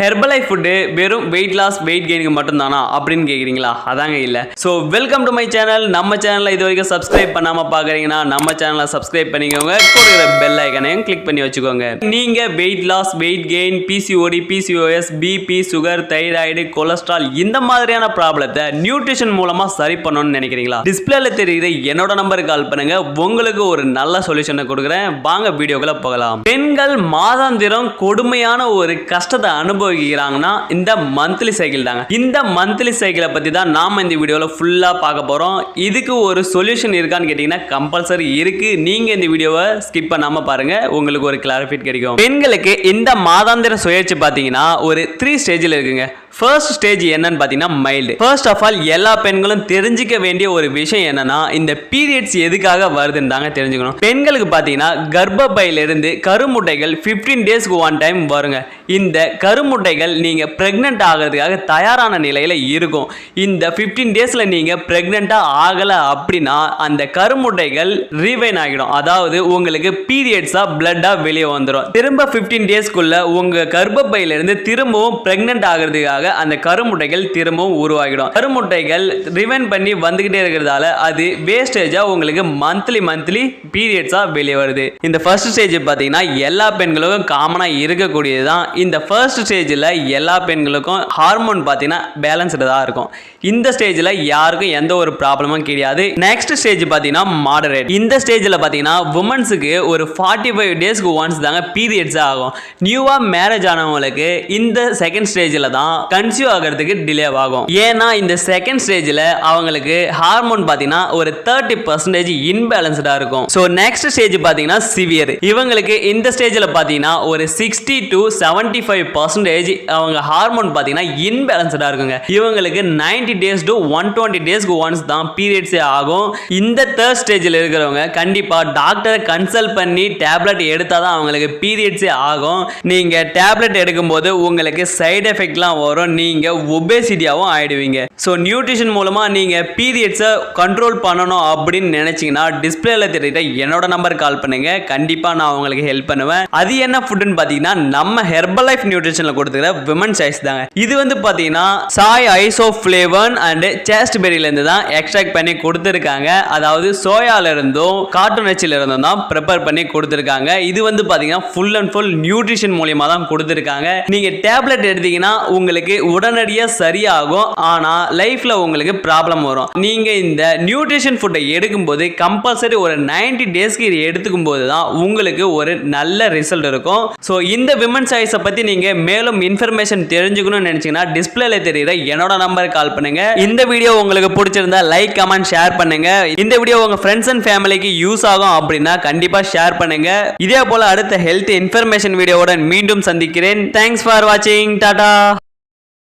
Herbalife food வெறும் wait loss wait கெயினுக்கு மட்டும்தானா அப்படின்னு கேட்குறீங்களா? அதாங்க இல்லை. So welcome to my channel. நம்ம சேனலில் இது வரைக்கும் சப்ஸ்கிரைப் பண்ணாமல் பார்க்குறீங்கன்னா நம்ம சேனலை சப்ஸ்கிரைப் பண்ணிக்கோங்க. கூட பெல் ஐக்கனையும் கிளிக் பண்ணி வச்சுக்கோங்க. நீங்கள் weight loss weight gain PCOD PCOS BP sugar thyroid cholesterol இந்த மாதிரியான ப்ராப்ளத்தை நியூட்ரிஷன் மூலமாக சரி பண்ணணும்னு நினைக்கிறீங்களா? டிஸ்பிளேல தெரியுது என்னோட நம்பருக்கு கால் பண்ணுங்க. உங்களுக்கு ஒரு நல்ல சொல்யூஷனை கொடுக்குறேன். வாங்க வீடியோக்குள்ள போகலாம். பெண்கள் மாதாந்திரம் கொடுமையான ஒரு கஷ்டத்தை அனுபவிக்கிறாங்கன்னா இந்த மந்த்லி சைக்கிள் தாங்க. இந்த மந்த்லி சைக்கிளை பத்தி தான் நாம இந்த வீடியோல ஃபுல்லா பார்க்க போறோம். இதுக்கு ஒரு சொல்யூஷன் இருக்கான்னு கேட்டீங்கன்னா கம்பல்சரி இருக்கு. நீங்க இந்த வீடியோவை ஸ்கிப் பண்ணாம பாருங்க, உங்களுக்கு ஒரு கிளாரிஃபிகேஷன் கிடைக்கும். பெண்களுக்கு இந்த மாதாந்திர சுழற்சி பாத்தீங்கன்னா ஒரு 3 ஸ்டேஜில் இருக்குங்க. ஃபர்ஸ்ட் ஸ்டேஜ் என்னன்னு பார்த்தீங்கன்னா மைல்டு. ஃபர்ஸ்ட் ஆஃப் ஆல் எல்லா பெண்களும் தெரிஞ்சிக்க வேண்டிய ஒரு விஷயம் என்னன்னா இந்த பீரியட்ஸ் எதுக்காக வருதுன்னு தாங்க தெரிஞ்சுக்கணும். பெண்களுக்கு பார்த்தீங்கன்னா கர்ப்பப்பையிலிருந்து கருமுட்டைகள் 15 டேஸ்க்கு ஒன் டைம் வருங்க. இந்த கருமுட்டைகள் நீங்கள் ப்ரெக்னென்ட் ஆகிறதுக்காக தயாரான நிலையில் இருக்கும். இந்த 15 டேஸில் நீங்கள் ப்ரெக்னெண்ட்டாக ஆகலை அப்படின்னா அந்த கருமுட்டைகள் ரீவைன் ஆகிடும். அதாவது உங்களுக்கு பீரியட்ஸாக பிளட்டாக வெளியே வந்துடும். திரும்ப 15 டேஸ்க்குள்ள உங்கள் கர்ப்பப்பையிலிருந்து திரும்பவும் ப்ரெக்னென்ட் ஆகிறதுக்காக அந்த கருமுட்டைகள் திரும்பவும் உருவாகிடும். கருமுட்டைகள் ரிவைன் பண்ணி வந்துகிட்டே இருக்கிறதால அது வேஸ்டேஜா உங்களுக்கு மந்த்லி பீரியட்ஸா வெளியே வருது. இந்த ஃபர்ஸ்ட் ஸ்டேஜ் பாத்தீங்கன்னா எல்லா பெண்களுக்கும் காமனா இருக்கக்கூடியதுதான். இந்த ஃபர்ஸ்ட் ஸ்டேஜ்ல எல்லா பெண்களுக்கும் ஹார்மோன் பாத்தீங்கன்னா பேலன்ஸ்டு தான் இருக்கும். இந்த ஸ்டேஜ்ல யாருக்கும் எந்த ஒரு ப்ராப்ளமும் கிடையாது. நெக்ஸ்ட் ஸ்டேஜ் பாத்தீங்கன்னா மாடரேட். இந்த ஸ்டேஜ்ல பாத்தீங்கன்னா உமன்ஸுக்கு ஒரு 45 டேஸ்க்கு ஒன்ஸ் தாங்க பீரியட்ஸ் ஆகும். நியூவா மேரேஜ் ஆனவங்களுக்கு இந்த செகண்ட் ஸ்டேஜ்ல தான் கன்சியூவ் ஆகிறதுக்கு டிலே ஆகும். ஏன்னா இந்த செகண்ட் ஸ்டேஜில் அவங்களுக்கு ஹார்மோன் பார்த்தீங்கன்னா ஒரு 30% இன்பேலன்ஸ்டா இருக்கும். ஸோ நெக்ஸ்ட் ஸ்டேஜ் பார்த்தீங்கன்னா சிவியர். இவங்களுக்கு இந்த ஸ்டேஜில் பார்த்தீங்கன்னா ஒரு 60 to 75% அவங்க ஹார்மோன் பார்த்தீங்கன்னா இன்பேலன்ஸ்டா இருக்குங்க. இவங்களுக்கு 90 டேஸ் டு 120 டேஸ்க்கு ஒன்ஸ் தான் பீரியட்ஸே ஆகும். இந்த தேர்ட் ஸ்டேஜில் இருக்கிறவங்க கண்டிப்பாக டாக்டரை கன்சல்ட் பண்ணி டேப்லெட் எடுத்தால் தான் அவங்களுக்கு பீரியட்ஸே ஆகும். நீங்கள் டேப்லெட் எடுக்கும்போது உங்களுக்கு சைடு எஃபெக்ட்லாம் வரும். நீங்க ஒபேசிட்டியாவும் ஆயிடுவீங்க. சோ நியூட்ரிஷன் மூலமா நீங்க பீரியட்ஸை கண்ட்ரோல் பண்ணணும் அப்படின்னு நினைச்சீங்கன்னா டிஸ்பிளேல தெரியுற என்னோட நம்பர் கால் பண்ணுங்க. கண்டிப்பா நான் உங்களுக்கு ஹெல்ப் பண்ணுவேன். அது என்ன ஃபுட்னு பாத்தீங்கன்னா நம்ம ஹெர்பலைஃப் நியூட்ரிஷன்ல கொடுத்துக்கிற விமன் சாய்ஸ் தாங்க. இது வந்து பாத்தீங்கன்னா சாய் ஐசோஃப்ளேவன் அண்ட் சேஸ்ட்பெரியில இருந்து தான் எக்ஸ்ட்ராக்ட் பண்ணி கொடுத்துருக்காங்க. அதாவது சோயால இருந்தும் கார்ட்டூன் நட்ஸ்ல இருந்தும் தான் ப்ரிப்பேர் பண்ணி கொடுத்துருக்காங்க. இது வந்து பாத்தீங்கன்னா ஃபுல் அண்ட் ஃபுல் நியூட்ரிஷன் மூலமா தான் கொடுத்துருக்காங்க. நீங்க டேப்லெட் எடுத்தீங்கன்னா உங்களுக்கு உடனடியாக சரியாகும். ஆனா லைஃப்ல உங்களுக்கு ப்ராப்ளம் வரும். நீங்க இந்த நியூட்ரிஷன் ஃபுட்டை எடுக்கும்போது கம்பல்சரி ஒரு 90 டேஸ்க்கு எடுத்துக்கும் போது தான் உங்களுக்கு ஒரு நல்ல ரிசல்ட் இருக்கும். ஸோ இந்த விமன் சாய்ஸை பத்தி நீங்க மேலும் இன்ஃபர்மேஷன் தெரிஞ்சுக்கணும்னு நினைச்சீங்கன்னா டிஸ்பிளேல தெரியுற என்னோட நம்பருக்கு கால் பண்ணுங்க. இந்த வீடியோ உங்களுக்கு பிடிச்சிருந்தா லைக் கமெண்ட் ஷேர் பண்ணுங்க. இந்த வீடியோ உங்க ஃப்ரெண்ட்ஸ் அண்ட் ஃபேமிலிக்கு யூஸ் ஆகும் அப்படின்னா கண்டிப்பா ஷேர் பண்ணுங்க. இதே போல அடுத்த ஹெல்த் இன்ஃபர்மேஷன் வீடியோவுடன் மீண்டும் சந்திக்கிறேன். தேங்க்ஸ் ஃபார் வாட்சிங். டாடா.